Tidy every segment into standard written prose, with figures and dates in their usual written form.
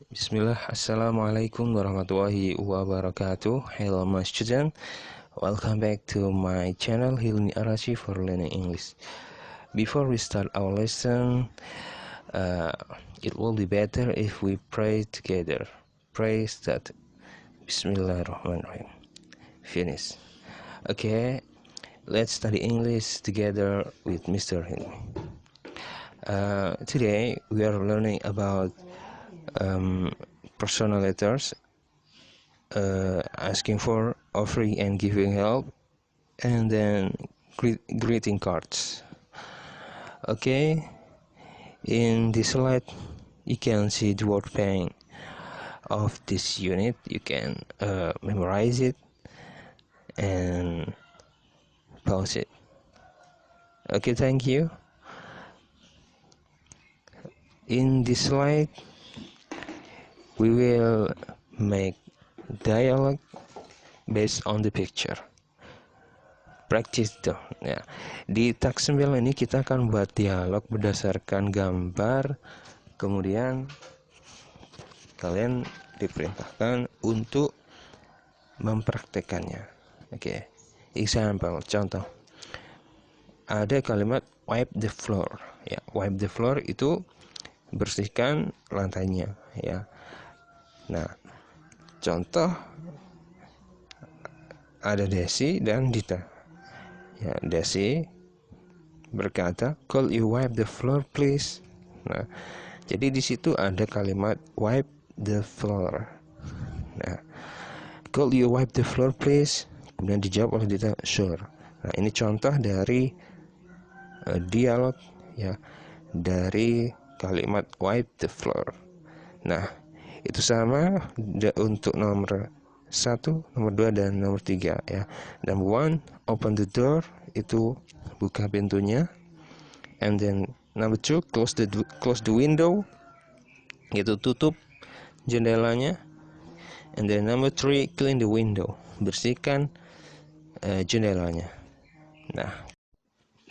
Bismillah, Assalamualaikum warahmatullahi wabarakatuh. Hello my student, welcome back to my channel Hilmi Arashi for learning English. Before we start our lesson, it will be better if we pray together. Pray start. Bismillahirrahmanirrahim. Finish. Okay, let's study English together with Mr. Hilmi. Today we are learning about personal letters, asking for, offering and giving help, and then greeting cards. Okay, in this slide you can see the word bank of this unit. You can memorize it and pause it. Okay, thank you. In this slide we will make dialogue based on the picture. Practice tuh ya. Di tag 9 ini kita akan buat dialog berdasarkan gambar. Kemudian kalian diperintahkan untuk mempraktekannya. Oke. Example, contoh. Ada kalimat wipe the floor ya. Wipe the floor itu bersihkan lantainya ya. Nah, contoh ada Desi dan Dita. Ya, Desi berkata, "Could you wipe the floor, please?" Nah, jadi di situ ada kalimat wipe the floor. Nah, "Could you wipe the floor, please?" Kemudian dijawab oleh Dita, "Sure." Nah, ini contoh dari dialog ya, dari kalimat wipe the floor. Nah, itu sama untuk nomor 1, nomor 2, dan nomor 3 ya. Number 1, open the door, itu buka pintunya. And then number 2, close the window, itu tutup jendelanya. And then number 3, clean the window, bersihkan jendelanya. Nah,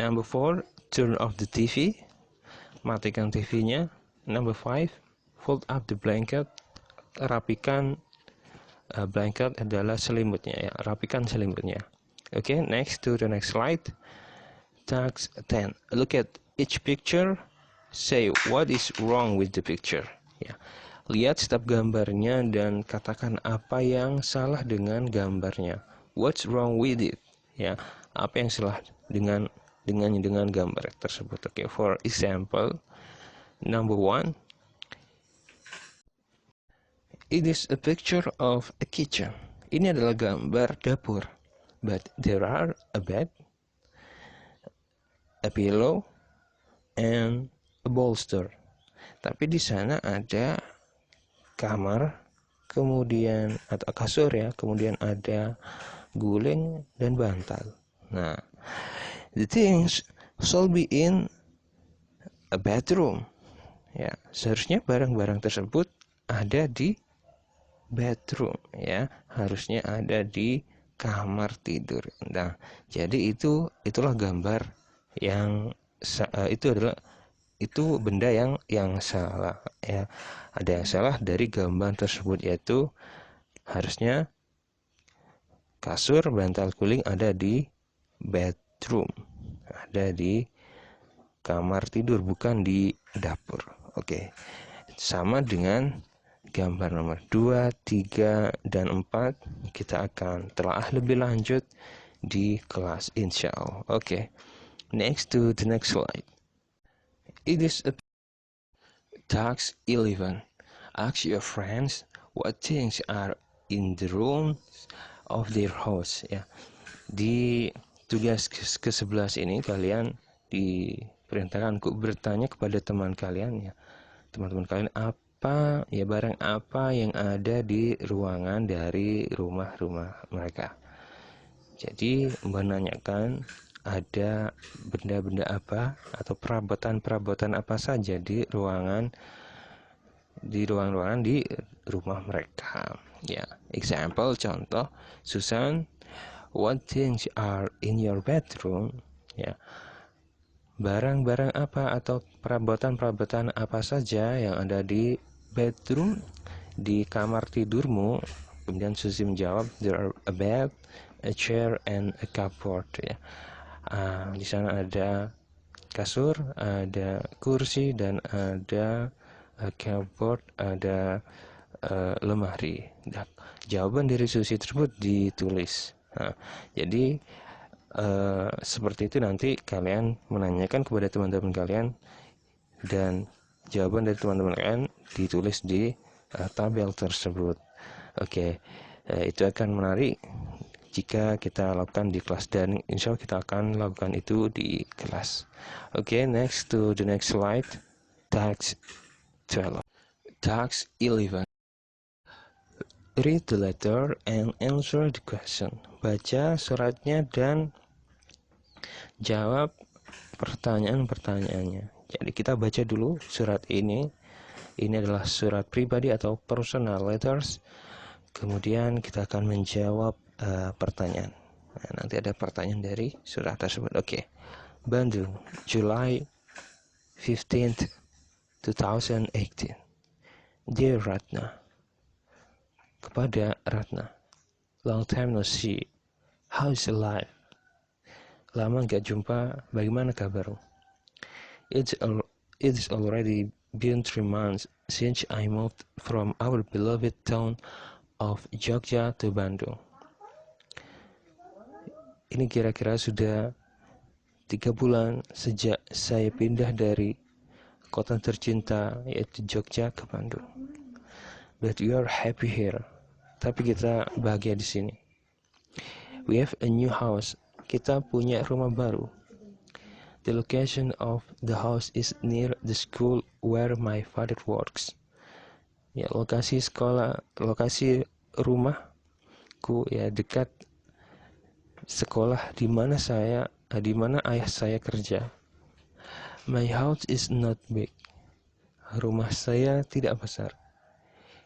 number 4, turn off the TV, matikan TV-nya. Number 5, fold up the blanket, rapikan blanket adalah selimutnya ya, rapikan selimutnya. Okay, next to the next slide. Task 10. Look at each picture. Say what is wrong with the picture. Ya, lihat setiap gambarnya dan katakan apa yang salah dengan gambarnya. What's wrong with it? Ya, apa yang salah dengan gambar tersebut. Okay, for example, number 1. It is a picture of a kitchen. Ini adalah gambar dapur. But there are a bed, a pillow, and a bolster. Tapi di sana ada kamar, kemudian atau kasur ya, kemudian ada guling dan bantal. Nah, the things should be in a bedroom. Ya, seharusnya barang-barang tersebut ada di bedroom ya, harusnya ada di kamar tidur. Nah, jadi itulah gambar yang itu benda yang salah ya. Ada yang salah dari gambar tersebut, yaitu harusnya kasur, bantal, guling ada di bedroom, ada di kamar tidur, bukan di dapur. Oke. Sama dengan gambar nomor 2, 3, dan 4 kita akan telah lebih lanjut di kelas insyaallah. Okay. Next to the next slide. It is a task 11. Ask your friends what things are in the rooms of their house. Ya. Di tugas ke-11 ini kalian diperintahkan untuk bertanya kepada teman kalian ya. Teman-teman kalian barang apa yang ada di ruangan dari rumah-rumah mereka. Jadi menanyakan ada benda-benda apa atau perabotan-perabotan apa saja di ruangan di rumah mereka. Ya, example, contoh, Susan, what things are in your bedroom? Ya. Barang-barang apa atau perabotan-perabotan apa saja yang ada di bedroom di kamar tidurmu? Kemudian Suzy menjawab, there are a bed, a chair, and a cupboard. Ya. Di sana ada kasur, ada kursi, dan ada cupboard, ada lemari. Nah, jawaban dari Suzy tersebut ditulis. Jadi seperti itu nanti kalian menanyakan kepada teman-teman kalian dan jawaban dari teman-teman kalian ditulis di tabel tersebut. Oke, itu akan menarik jika kita lakukan di kelas, dan insya Allah kita akan lakukan itu di kelas. Oke, next to the next slide. Task 12. Task 11. Read the letter and answer the question. Baca suratnya dan jawab pertanyaan-pertanyaannya. Jadi kita baca dulu surat ini. Ini adalah surat pribadi atau personal letters. Kemudian kita akan menjawab pertanyaan. Nah, nanti ada pertanyaan dari surat tersebut. Oke. Bandung, July 15th, 2018. Dear Ratna. Kepada Ratna. Long time no see. How's life? Lama gak jumpa, bagaimana kabarmu? It's already been 3 months since I moved from our beloved town of Jogja to Bandung. Ini kira-kira sudah 3 bulan sejak saya pindah dari kota tercinta yaitu Jogja ke Bandung. But we are happy here. Tapi kita bahagia di sini. We have a new house. Kita punya rumah baru. The location of the house is near the school where my father works. Ya, lokasi rumahku ya dekat sekolah di mana ayah saya kerja. My house is not big. Rumah saya tidak besar.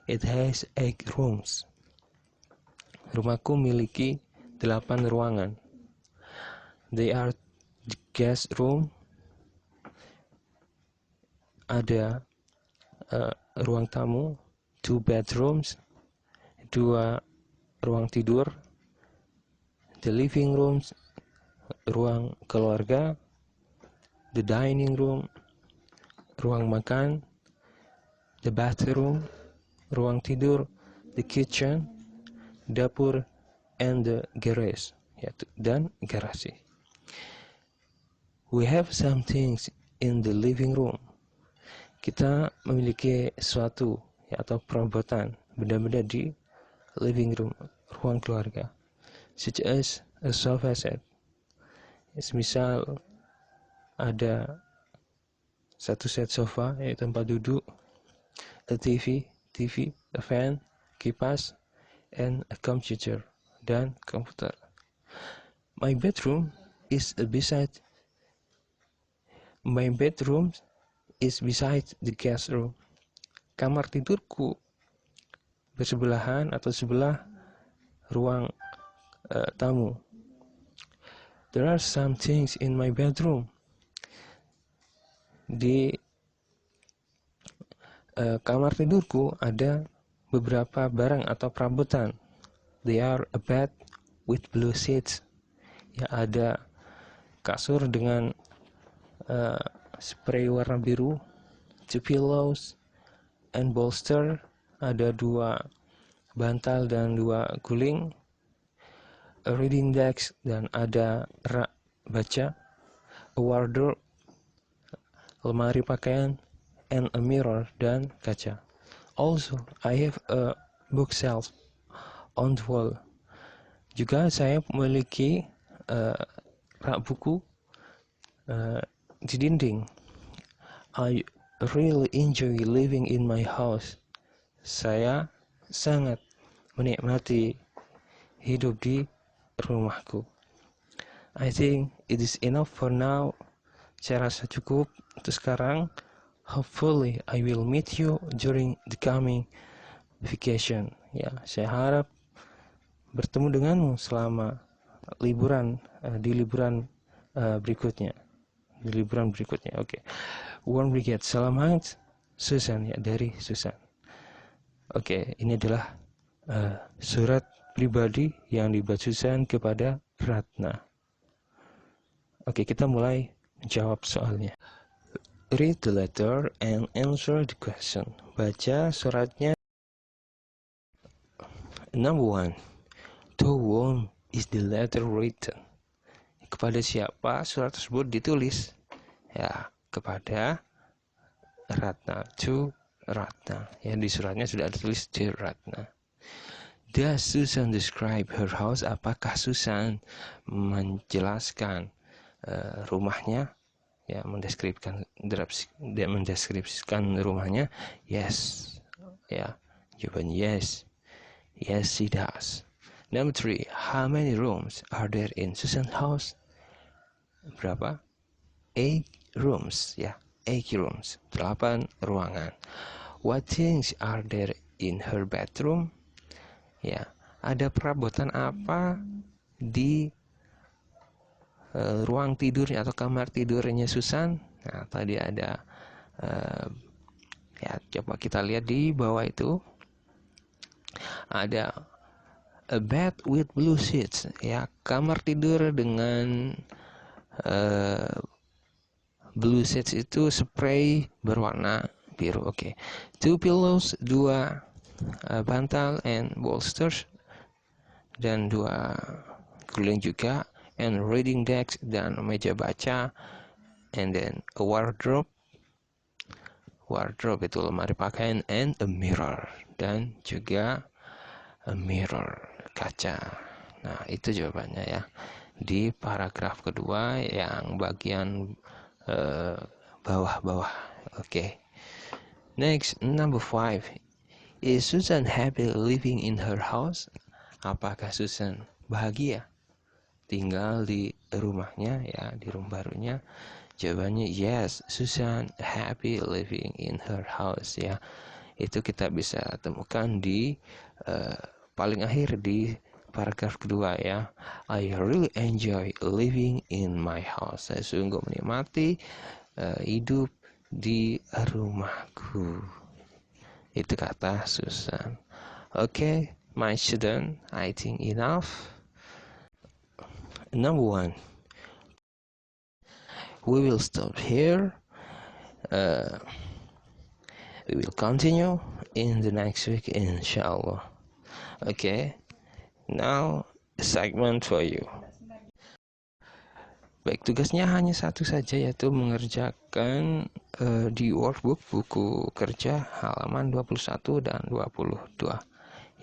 It has 8 rooms. Rumahku memiliki 8 ruangan. They are the guest room. Ada ruang tamu, 2 bedrooms, 2 ruang tidur, the living rooms, ruang keluarga, the dining room, ruang makan, the bathroom, ruang tidur, the kitchen, dapur, and the garage, dan garasi. We have some things in the living room. Kita memiliki sesuatu atau perabotan, benda-benda di living room, ruang keluarga, such as a sofa set. Misal ada 1 set sofa yaitu tempat duduk, a TV, a fan, kipas, and a computer, dan komputer. My bedroom is beside the guest room. Kamar tidurku bersebelahan atau sebelah ruang tamu. There are some things in my bedroom. Di kamar tidurku ada beberapa barang atau perabotan. They are a bed with blue sheets. Ya, ada kasur dengan spray warna biru, 2 pillows and bolster, ada 2 bantal dan 2 guling, a reading desk, dan ada rak baca, a wardrobe, lemari pakaian, and a mirror, dan kaca. Also, I have a bookshelf on the wall. Juga saya memiliki rak buku di dinding. I really enjoy living in my house. Saya sangat menikmati hidup di rumahku. I think it is enough for now. Saya rasa cukup untuk sekarang. Hopefully I will meet you during the coming vacation. Ya, saya harap bertemu denganmu selama liburan berikutnya. Oke. Warm regards, salam hangat, Susan, ya, dari Susan. Oke, ini adalah surat pribadi yang dibuat Susan kepada Ratna. Oke, kita mulai menjawab soalnya. Read the letter and answer the question. Baca suratnya. Number 1. To whom is the letter written? Kepada siapa surat tersebut ditulis? Ya, kepada Ratna. To Ratna. Ya, di suratnya sudah ditulis to Ratna. Does Susan describe her house? Apakah Susan menjelaskan rumahnya? Ya, mendeskripsikan rumahnya. Yes. Ya, jawaban yes. Yes, she does. Number 3. How many rooms are there in Susan's house? Berapa? 8 rooms. Ya, 8 rooms. 8 ruangan. What things are there in her bedroom? Ya, ada perabotan apa di ruang tidurnya atau kamar tidurnya Susan? Nah, tadi ada ya, coba kita lihat di bawah itu ada a bed with blue sheets. Ya, kamar tidur dengan blue sheets itu spray berwarna biru. Oke. 2 pillows, 2 bantal and bolsters, dan 2 guling juga, and reading desk, dan meja baca, and then a wardrobe itu lemari pakaian, and a mirror, dan juga a mirror, kaca. Nah, itu jawabannya ya di paragraf kedua yang bagian bawah-bawah. Oke. Next, number 5. Is Susan happy living in her house? Apakah Susan bahagia tinggal di rumahnya, ya, di rumah barunya? Jawabannya yes, Susan happy living in her house, ya. Itu kita bisa temukan di paling akhir di paragraf kedua, ya. I really enjoy living in my house. Saya sungguh menikmati hidup di rumahku. Itu kata Susan. Okay, my student, I think enough. Number 1. We will stop here. We will continue in the next week, inshallah. Okay, now a segment for you. Baik, tugasnya hanya satu saja, yaitu mengerjakan di workbook buku kerja halaman 21 dan 22.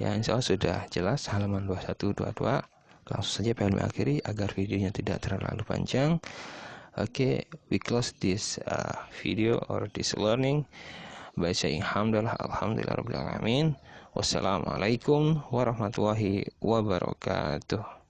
Ya, insya Allah sudah jelas halaman 21, 22. Langsung saja pengen mengakhiri agar videonya tidak terlalu panjang. Okay, we close this video or this learning by saying alhamdulillah rabbil alamin. Wassalamualaikum warahmatullahi wabarakatuh.